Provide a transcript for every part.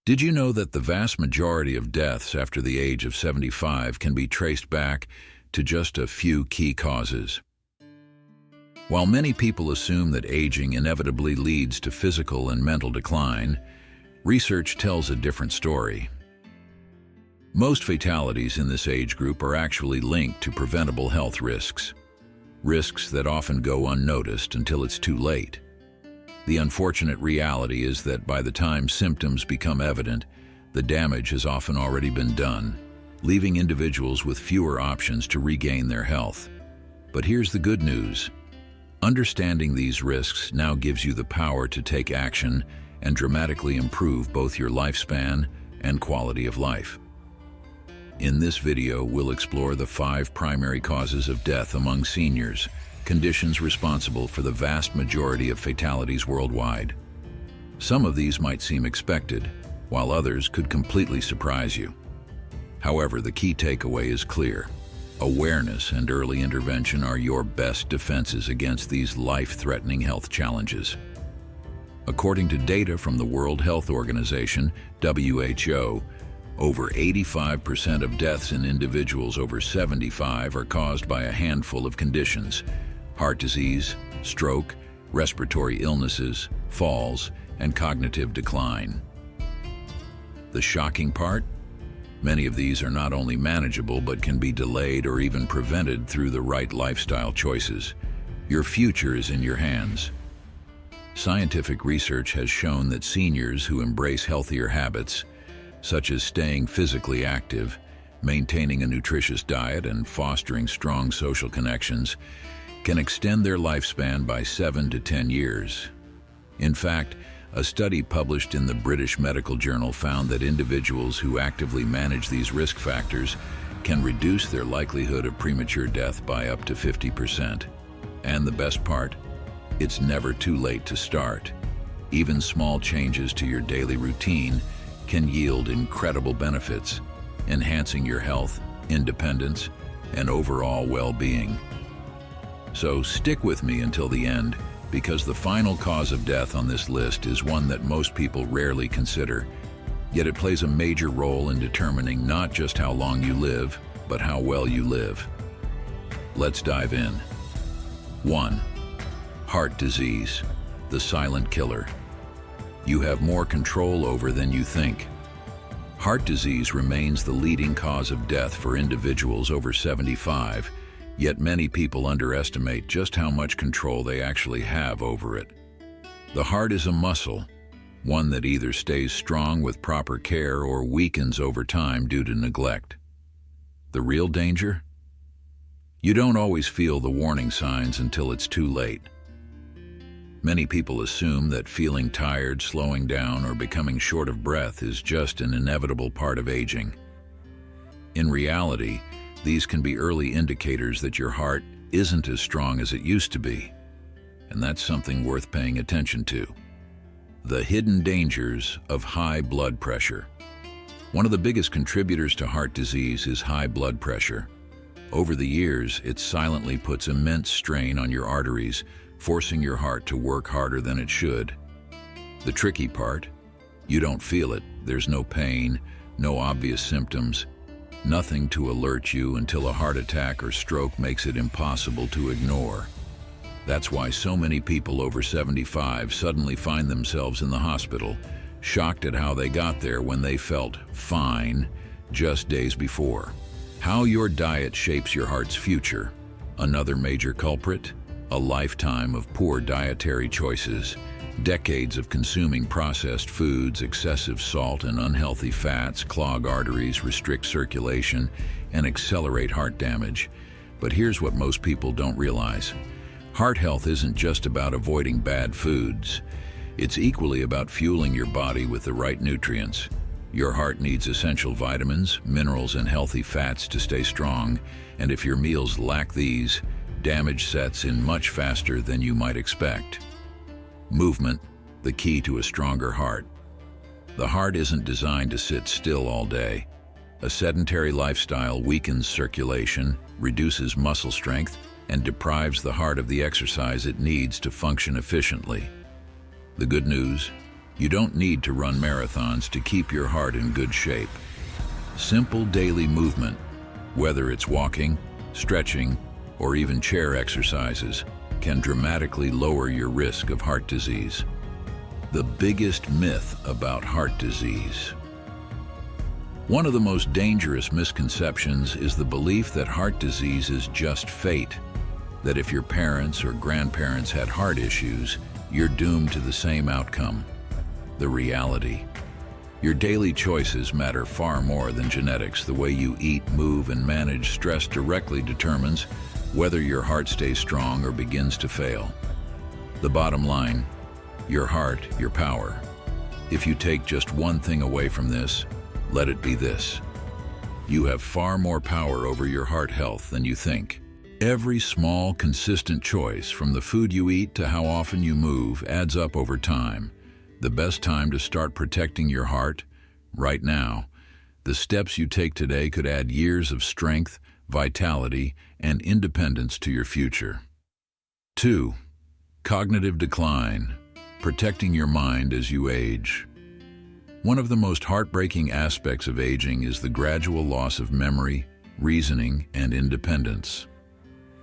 Did you know that the vast majority of deaths after the age of 75 can be traced back to just a few key causes? While many people assume that aging inevitably leads to physical and mental decline, research tells a different story. Most fatalities in this age group are actually linked to preventable health risks that often go unnoticed until it's too late. The unfortunate reality is that by the time symptoms become evident, the damage has often already been done, leaving individuals with fewer options to regain their health. But here's the good news. Understanding these risks now gives you the power to take action and dramatically improve both your lifespan and quality of life. In this video, we'll explore the 5 primary causes of death among seniors, conditions responsible for the vast majority of fatalities worldwide. Some of these might seem expected, while others could completely surprise you. However, the key takeaway is clear. Awareness and early intervention are your best defenses against these life-threatening health challenges. According to data from the World Health Organization, WHO, over 85% of deaths in individuals over 75 are caused by a handful of conditions: heart disease, stroke, respiratory illnesses, falls, and cognitive decline. The shocking part? Many of these are not only manageable but can be delayed or even prevented through the right lifestyle choices. Your future is in your hands. Scientific research has shown that seniors who embrace healthier habits, such as staying physically active, maintaining a nutritious diet, and fostering strong social connections, can extend their lifespan by 7 to 10 years. In fact, a study published in the British Medical Journal found that individuals who actively manage these risk factors can reduce their likelihood of premature death by up to 50%. And the best part? It's never too late to start. Even small changes to your daily routine can yield incredible benefits, enhancing your health, independence, and overall well-being. So stick with me until the end, because the final cause of death on this list is one that most people rarely consider, yet it plays a major role in determining not just how long you live, but how well you live. Let's dive in. 1. Heart disease, the silent killer. You have more control over than you think. Heart disease remains the leading cause of death for individuals over 75, yet many people underestimate just how much control they actually have over it. The heart is a muscle, one that either stays strong with proper care or weakens over time due to neglect. The real danger? You don't always feel the warning signs until it's too late. Many people assume that feeling tired, slowing down, or becoming short of breath is just an inevitable part of aging. In reality, these can be early indicators that your heart isn't as strong as it used to be, and that's something worth paying attention to. The hidden dangers of high blood pressure. One of the biggest contributors to heart disease is high blood pressure. Over the years, it silently puts immense strain on your arteries, forcing your heart to work harder than it should. The tricky part? You don't feel it. There's no pain, no obvious symptoms, nothing to alert you until a heart attack or stroke makes it impossible to ignore. That's why so many people over 75 suddenly find themselves in the hospital, shocked at how they got there when they felt fine just days before. How your diet shapes your heart's future. Another major culprit? A lifetime of poor dietary choices. Decades of consuming processed foods, excessive salt, and unhealthy fats clog arteries, restrict circulation, and accelerate heart damage. But here's what most people don't realize. Heart health isn't just about avoiding bad foods. It's equally about fueling your body with the right nutrients. Your heart needs essential vitamins, minerals, and healthy fats to stay strong, and if your meals lack these, damage sets in much faster than you might expect. Movement, the key to a stronger heart. The heart isn't designed to sit still all day. A sedentary lifestyle weakens circulation, reduces muscle strength, and deprives the heart of the exercise it needs to function efficiently. The good news? You don't need to run marathons to keep your heart in good shape. Simple daily movement, whether it's walking, stretching, or even chair exercises, can dramatically lower your risk of heart disease. The biggest myth about heart disease. One of the most dangerous misconceptions is the belief that heart disease is just fate, that if your parents or grandparents had heart issues, you're doomed to the same outcome. The reality: your daily choices matter far more than genetics. The way you eat, move, and manage stress directly determines whether your heart stays strong or begins to fail. The bottom line: your heart, your power. If you take just one thing away from this, let it be this: you have far more power over your heart health than you think. Every small, consistent choice, from the food you eat to how often you move, adds up over time. The best time to start protecting your heart? Right now. The steps you take today could add years of strength, vitality, and independence to your future. 2. Cognitive decline. Protecting your mind as you age. One of the most heartbreaking aspects of aging is the gradual loss of memory, reasoning, and independence.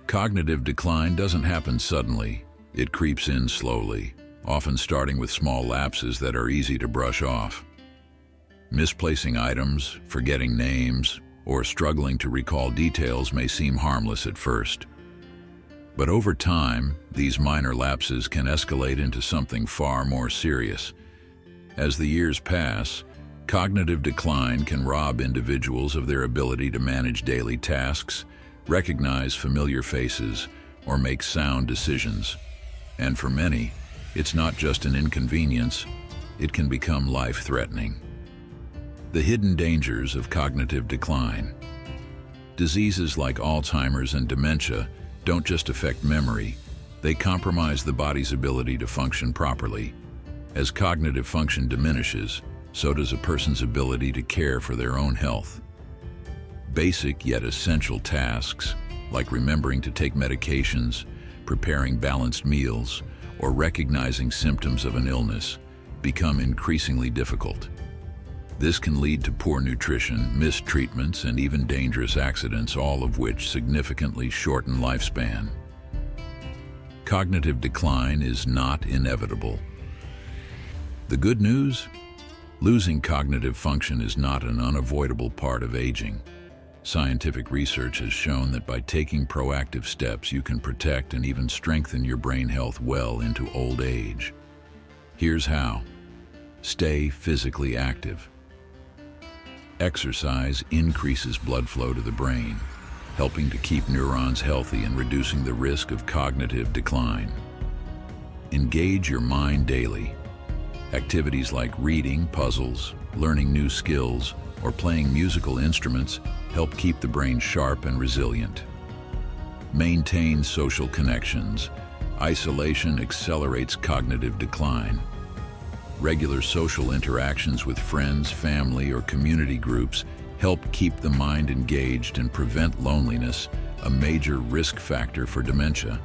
Cognitive decline doesn't happen suddenly. It creeps in slowly, often starting with small lapses that are easy to brush off. Misplacing items, forgetting names, or struggling to recall details may seem harmless at first. But over time, these minor lapses can escalate into something far more serious. As the years pass, cognitive decline can rob individuals of their ability to manage daily tasks, recognize familiar faces, or make sound decisions. And for many, it's not just an inconvenience, it can become life-threatening. The hidden dangers of cognitive decline. Diseases like Alzheimer's and dementia don't just affect memory, they compromise the body's ability to function properly. As cognitive function diminishes, so does a person's ability to care for their own health. Basic yet essential tasks, like remembering to take medications, preparing balanced meals, or recognizing symptoms of an illness, become increasingly difficult. This can lead to poor nutrition, missed treatments, and even dangerous accidents, all of which significantly shorten lifespan. Cognitive decline is not inevitable. The good news? Losing cognitive function is not an unavoidable part of aging. Scientific research has shown that by taking proactive steps, you can protect and even strengthen your brain health well into old age. Here's how. Stay physically active. Exercise increases blood flow to the brain, helping to keep neurons healthy and reducing the risk of cognitive decline. Engage your mind daily. Activities like reading, puzzles, learning new skills, or playing musical instruments help keep the brain sharp and resilient. Maintain social connections. Isolation accelerates cognitive decline. Regular social interactions with friends, family, or community groups help keep the mind engaged and prevent loneliness, a major risk factor for dementia.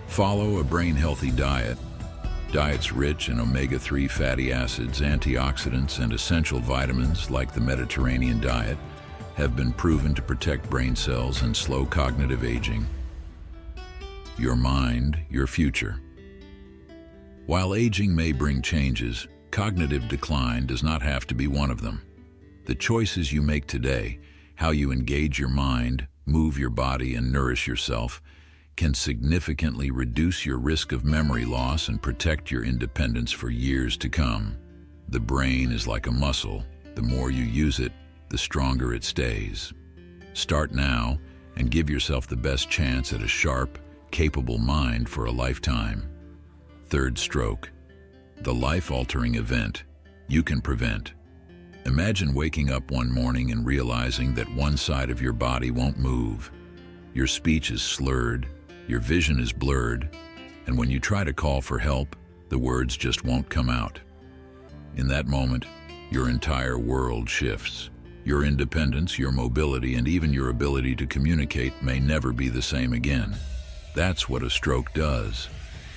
Follow a brain-healthy diet. Diets rich in omega-3 fatty acids, antioxidants, and essential vitamins, like the Mediterranean diet, have been proven to protect brain cells and slow cognitive aging. Your mind, your future. While aging may bring changes, cognitive decline does not have to be one of them. The choices you make today, how you engage your mind, move your body, and nourish yourself, can significantly reduce your risk of memory loss and protect your independence for years to come. The brain is like a muscle. The more you use it, the stronger it stays. Start now and give yourself the best chance at a sharp, capable mind for a lifetime. Third stroke. The life-altering event you can prevent. Imagine waking up one morning and realizing that one side of your body won't move. Your speech is slurred, your vision is blurred, and when you try to call for help, the words just won't come out. In that moment, your entire world shifts. Your independence, your mobility, and even your ability to communicate may never be the same again. That's what a stroke does.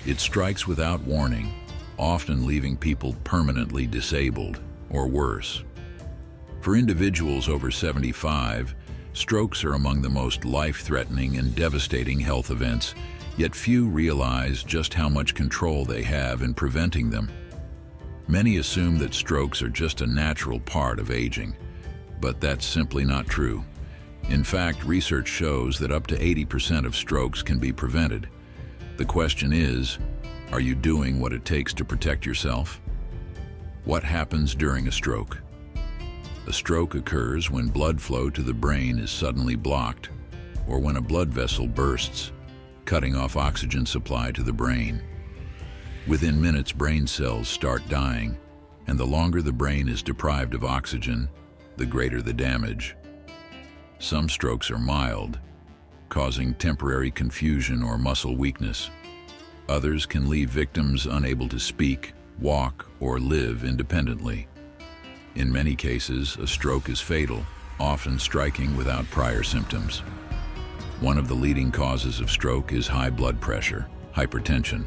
It strikes without warning, often leaving people permanently disabled or worse. For individuals over 75, strokes are among the most life-threatening and devastating health events, yet few realize just how much control they have in preventing them. Many assume that strokes are just a natural part of aging, but that's simply not true. In fact, research shows that up to 80% of strokes can be prevented. The question is, are you doing what it takes to protect yourself? What happens during a stroke? A stroke occurs when blood flow to the brain is suddenly blocked, or when a blood vessel bursts, cutting off oxygen supply to the brain. Within minutes, brain cells start dying, and the longer the brain is deprived of oxygen, the greater the damage. Some strokes are mild, causing temporary confusion or muscle weakness. Others can leave victims unable to speak, walk, or live independently. In many cases, a stroke is fatal, often striking without prior symptoms. One of the leading causes of stroke is high blood pressure, hypertension.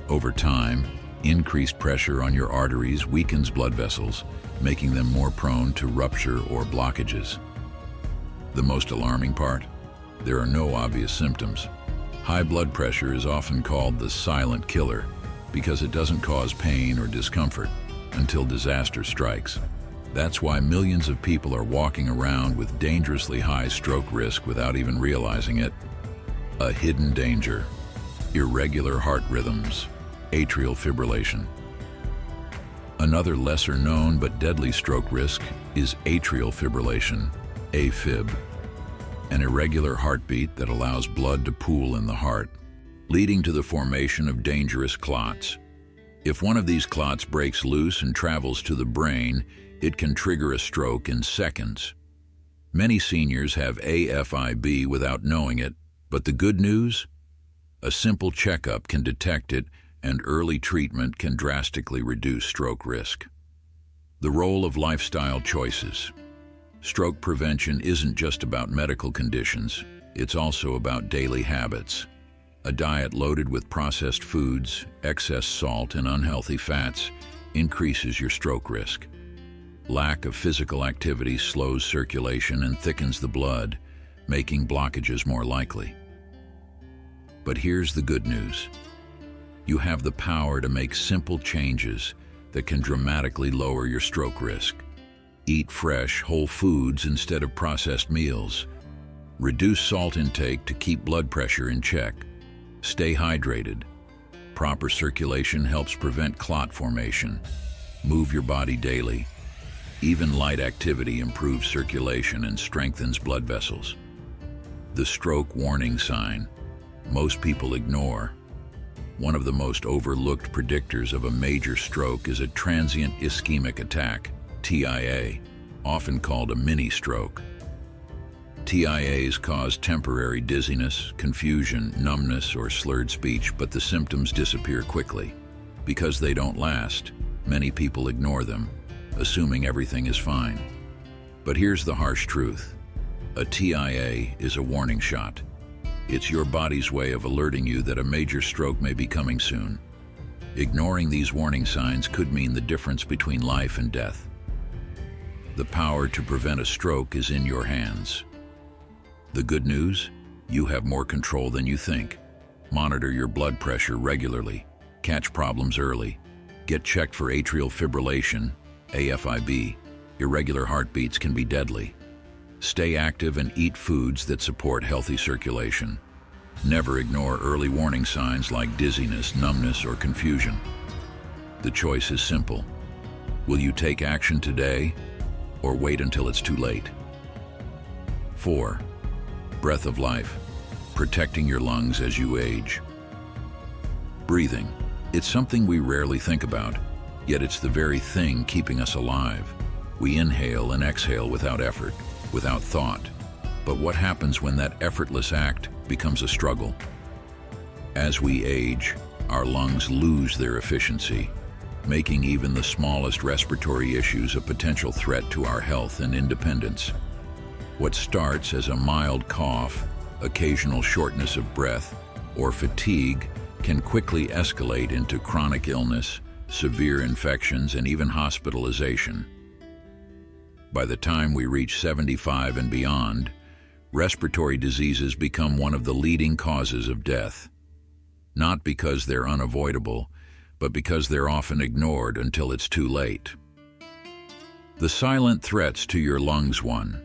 Over time, increased pressure on your arteries weakens blood vessels, making them more prone to rupture or blockages. The most alarming part? There are no obvious symptoms. High blood pressure is often called the silent killer because it doesn't cause pain or discomfort until disaster strikes. That's why millions of people are walking around with dangerously high stroke risk without even realizing it. A hidden danger: irregular heart rhythms, atrial fibrillation. Another lesser known but deadly stroke risk is atrial fibrillation, AFib, an irregular heartbeat that allows blood to pool in the heart, leading to the formation of dangerous clots. If one of these clots breaks loose and travels to the brain, it can trigger a stroke in seconds. Many seniors have AFib without knowing it, but the good news? A simple checkup can detect it, and early treatment can drastically reduce stroke risk. The role of lifestyle choices. Stroke prevention isn't just about medical conditions, it's also about daily habits. A diet loaded with processed foods, excess salt, and unhealthy fats increases your stroke risk. Lack of physical activity slows circulation and thickens the blood, making blockages more likely. But here's the good news. You have the power to make simple changes that can dramatically lower your stroke risk. Eat fresh, whole foods instead of processed meals. Reduce salt intake to keep blood pressure in check. Stay hydrated. Proper circulation helps prevent clot formation. Move your body daily. Even light activity improves circulation and strengthens blood vessels. The stroke warning sign. Most people ignore. One of the most overlooked predictors of a major stroke is a transient ischemic attack, TIA, often called a mini-stroke. TIAs cause temporary dizziness, confusion, numbness, or slurred speech, but the symptoms disappear quickly. Because they don't last, many people ignore them, assuming everything is fine. But here's the harsh truth. A TIA is a warning shot. It's your body's way of alerting you that a major stroke may be coming soon. Ignoring these warning signs could mean the difference between life and death. The power to prevent a stroke is in your hands. The good news? You have more control than you think. Monitor your blood pressure regularly. Catch problems early. Get checked for atrial fibrillation, AFib. Irregular heartbeats can be deadly. Stay active and eat foods that support healthy circulation. Never ignore early warning signs like dizziness, numbness, or confusion. The choice is simple. Will you take action today, or wait until it's too late? 4. Breath of life, protecting your lungs as you age. Breathing. It's something we rarely think about, yet it's the very thing keeping us alive. We inhale and exhale without effort, without thought. But what happens when that effortless act becomes a struggle? As we age, our lungs lose their efficiency, making even the smallest respiratory issues a potential threat to our health and independence. What starts as a mild cough, occasional shortness of breath, or fatigue can quickly escalate into chronic illness, severe infections, and even hospitalization. By the time we reach 75 and beyond, respiratory diseases become one of the leading causes of death. Not because they're unavoidable, but because they're often ignored until it's too late. The silent threats to your lungs. 1.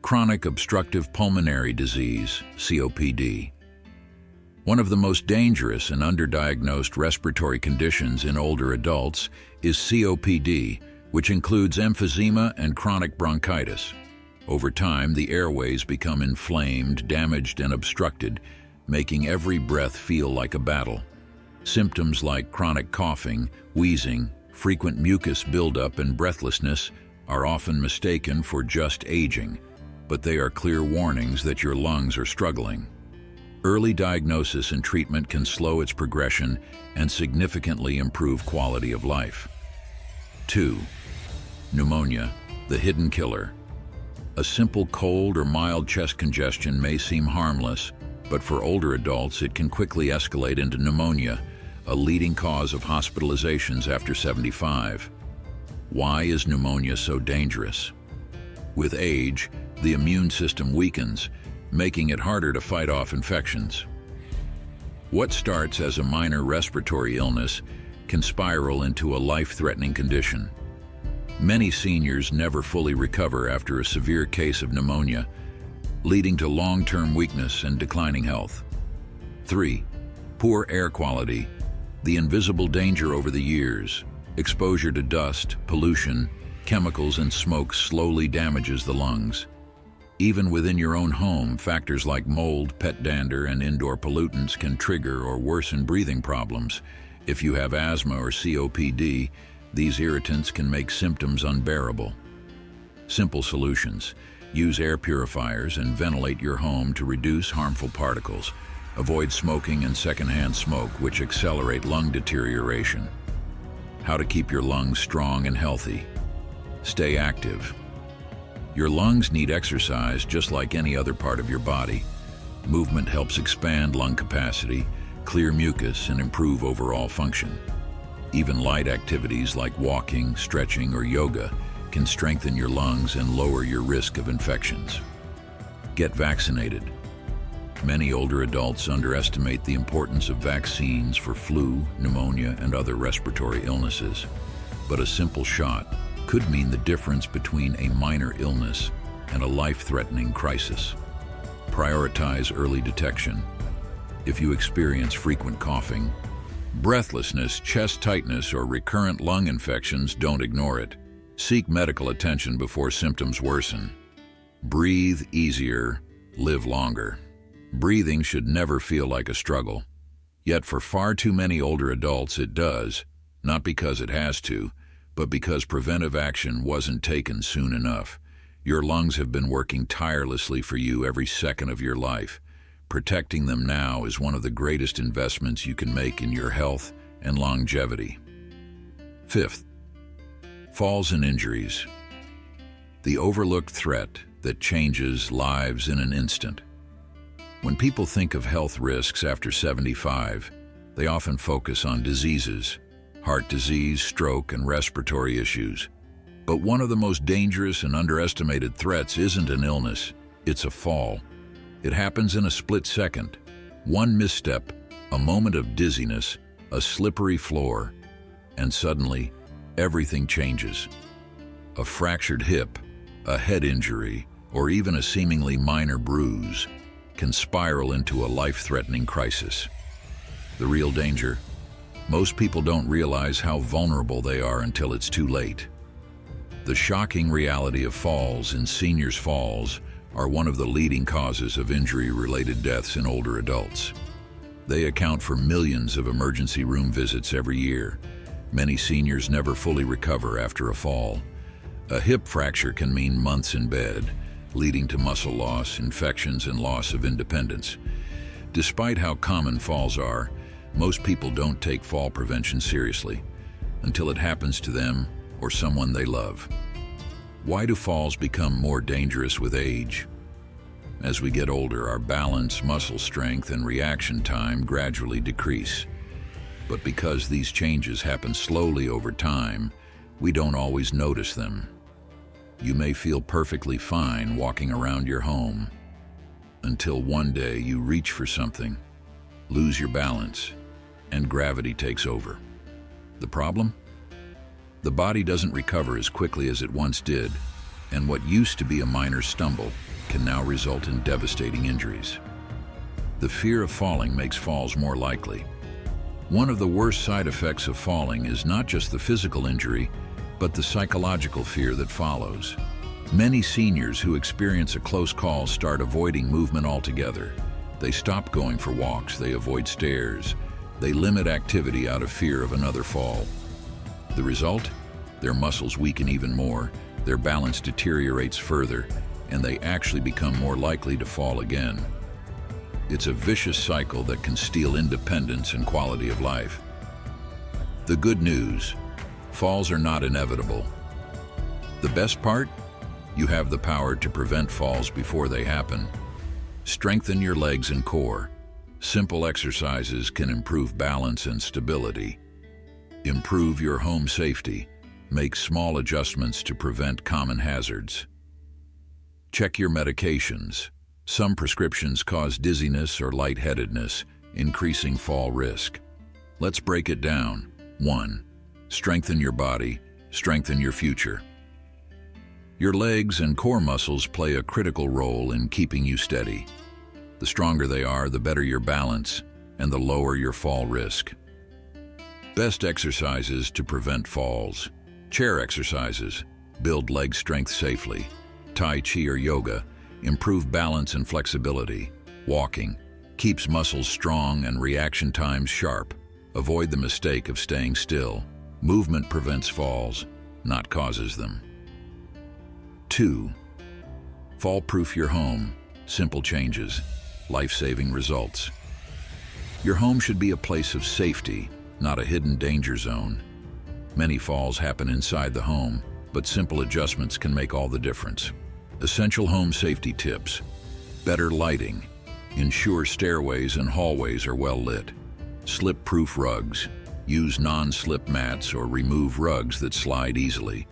Chronic obstructive pulmonary disease, COPD. One of the most dangerous and underdiagnosed respiratory conditions in older adults is COPD, which includes emphysema and chronic bronchitis. Over time, the airways become inflamed, damaged, and obstructed, making every breath feel like a battle. Symptoms like chronic coughing, wheezing, frequent mucus buildup, and breathlessness are often mistaken for just aging, but they are clear warnings that your lungs are struggling. Early diagnosis and treatment can slow its progression and significantly improve quality of life. 2. Pneumonia, the hidden killer. A simple cold or mild chest congestion may seem harmless, but for older adults it can quickly escalate into pneumonia, a leading cause of hospitalizations after 75. Why is pneumonia so dangerous? With age, the immune system weakens, making it harder to fight off infections. What starts as a minor respiratory illness can spiral into a life-threatening condition. Many seniors never fully recover after a severe case of pneumonia, leading to long-term weakness and declining health. 3. Poor air quality, the invisible danger over the years. Exposure to dust, pollution, chemicals, and smoke slowly damages the lungs. Even within your own home, factors like mold, pet dander, and indoor pollutants can trigger or worsen breathing problems. If you have asthma or COPD, these irritants can make symptoms unbearable. Simple solutions. Use air purifiers and ventilate your home to reduce harmful particles. Avoid smoking and secondhand smoke, which accelerate lung deterioration. How to keep your lungs strong and healthy. Stay active. Your lungs need exercise just like any other part of your body. Movement helps expand lung capacity, clear mucus, and improve overall function. Even light activities like walking, stretching, or yoga can strengthen your lungs and lower your risk of infections. Get vaccinated. Many older adults underestimate the importance of vaccines for flu, pneumonia, and other respiratory illnesses. But a simple shot could mean the difference between a minor illness and a life-threatening crisis. Prioritize early detection. If you experience frequent coughing, breathlessness, chest tightness, or recurrent lung infections, don't ignore it. Seek medical attention before symptoms worsen. Breathe easier, live longer. Breathing should never feel like a struggle. Yet for far too many older adults it does, not because it has to, but because preventive action wasn't taken soon enough. Your lungs have been working tirelessly for you every second of your life. Protecting them now is one of the greatest investments you can make in your health and longevity. 5th, falls and injuries. The overlooked threat that changes lives in an instant. When people think of health risks after 75, they often focus on diseases, heart disease, stroke, and respiratory issues. But one of the most dangerous and underestimated threats isn't an illness, it's a fall. It happens in a split second. One misstep, a moment of dizziness, a slippery floor, and suddenly, everything changes. A fractured hip, a head injury, or even a seemingly minor bruise can spiral into a life-threatening crisis. The real danger? Most people don't realize how vulnerable they are until it's too late. The shocking reality of falls and seniors' falls are one of the leading causes of injury-related deaths in older adults. They account for millions of emergency room visits every year. Many seniors never fully recover after a fall. A hip fracture can mean months in bed, leading to muscle loss, infections, and loss of independence. Despite how common falls are, most people don't take fall prevention seriously until it happens to them or someone they love. Why do falls become more dangerous with age? As we get older, our balance, muscle strength, and reaction time gradually decrease. But because these changes happen slowly over time, we don't always notice them. You may feel perfectly fine walking around your home until one day you reach for something, lose your balance, and gravity takes over. The problem? The body doesn't recover as quickly as it once did, and what used to be a minor stumble can now result in devastating injuries. The fear of falling makes falls more likely. One of the worst side effects of falling is not just the physical injury, but the psychological fear that follows. Many seniors who experience a close call start avoiding movement altogether. They stop going for walks, they avoid stairs, they limit activity out of fear of another fall. The result? Their muscles weaken even more, their balance deteriorates further, and they actually become more likely to fall again. It's a vicious cycle that can steal independence and quality of life. The good news: falls are not inevitable. The best part? You have the power to prevent falls before they happen. Strengthen your legs and core. Simple exercises can improve balance and stability. Improve your home safety. Make small adjustments to prevent common hazards. Check your medications. Some prescriptions cause dizziness or lightheadedness, increasing fall risk. Let's break it down. 1. Strengthen your body, strengthen your future. Your legs and core muscles play a critical role in keeping you steady. The stronger they are, the better your balance, and the lower your fall risk. Best exercises to prevent falls. Chair exercises build leg strength safely. Tai Chi or yoga improve balance and flexibility. Walking keeps muscles strong and reaction times sharp. Avoid the mistake of staying still. Movement prevents falls, not causes them. 2. Fall-proof your home. Simple changes, life-saving results. Your home should be a place of safety, not a hidden danger zone. Many falls happen inside the home, but simple adjustments can make all the difference. Essential home safety tips. Better lighting. Ensure stairways and hallways are well lit. Slip-proof rugs. Use non-slip mats or remove rugs that slide easily.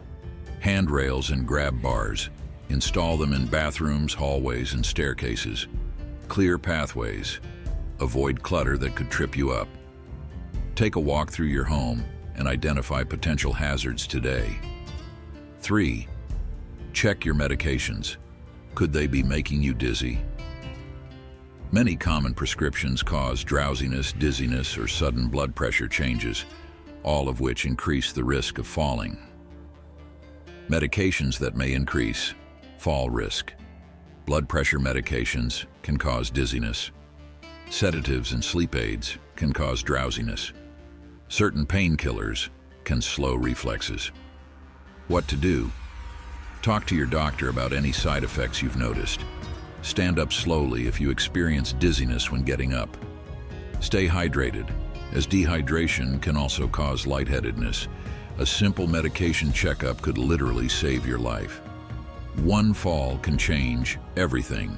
Handrails and grab bars. Install them in bathrooms, hallways, and staircases. Clear pathways. Avoid clutter that could trip you up. Take a walk through your home and identify potential hazards today. 3. Check your medications. Could they be making you dizzy? Many common prescriptions cause drowsiness, dizziness, or sudden blood pressure changes, all of which increase the risk of falling. Medications that may increase fall risk. Blood pressure medications can cause dizziness. Sedatives and sleep aids can cause drowsiness. Certain painkillers can slow reflexes. What to do? Talk to your doctor about any side effects you've noticed. Stand up slowly if you experience dizziness when getting up. Stay hydrated, as dehydration can also cause lightheadedness. A simple medication checkup could literally save your life. One fall can change everything.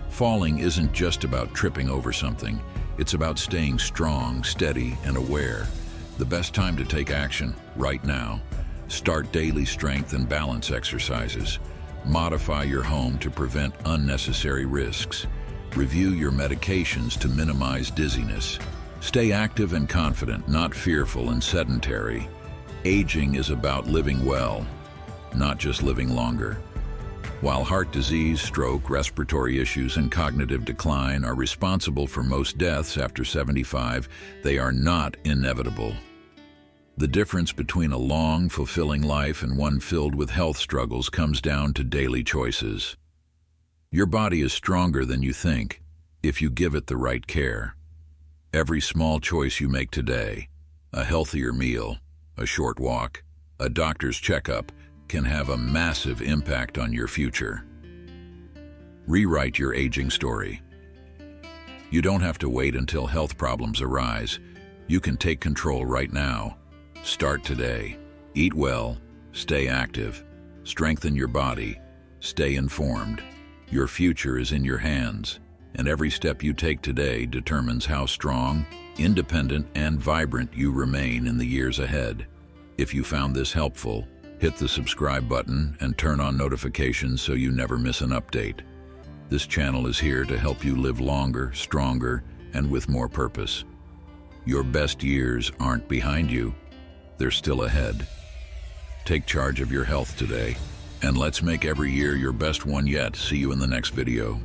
Falling isn't just about tripping over something. It's about staying strong, steady, and aware. The best time to take action, right now. Start daily strength and balance exercises. Modify your home to prevent unnecessary risks. Review your medications to minimize dizziness. Stay active and confident, not fearful and sedentary. Aging is about living well, not just living longer. While heart disease, stroke, respiratory issues, and cognitive decline are responsible for most deaths after 75, they are not inevitable. The difference between a long, fulfilling life and one filled with health struggles comes down to daily choices. Your body is stronger than you think if you give it the right care. Every small choice you make today, a healthier meal, a short walk, a doctor's checkup, can have a massive impact on your future. Rewrite your aging story. You don't have to wait until health problems arise. You can take control right now. Start today. Eat well, stay active, strengthen your body, stay informed. Your future is in your hands. and every step you take today determines how strong, independent, and vibrant you remain in the years ahead. If you found this helpful, hit the subscribe button and turn on notifications so you never miss an update. This channel is here to help you live longer, stronger, and with more purpose. Your best years aren't behind you, they're still ahead. Take charge of your health today, and let's make every year your best one yet. See you in the next video.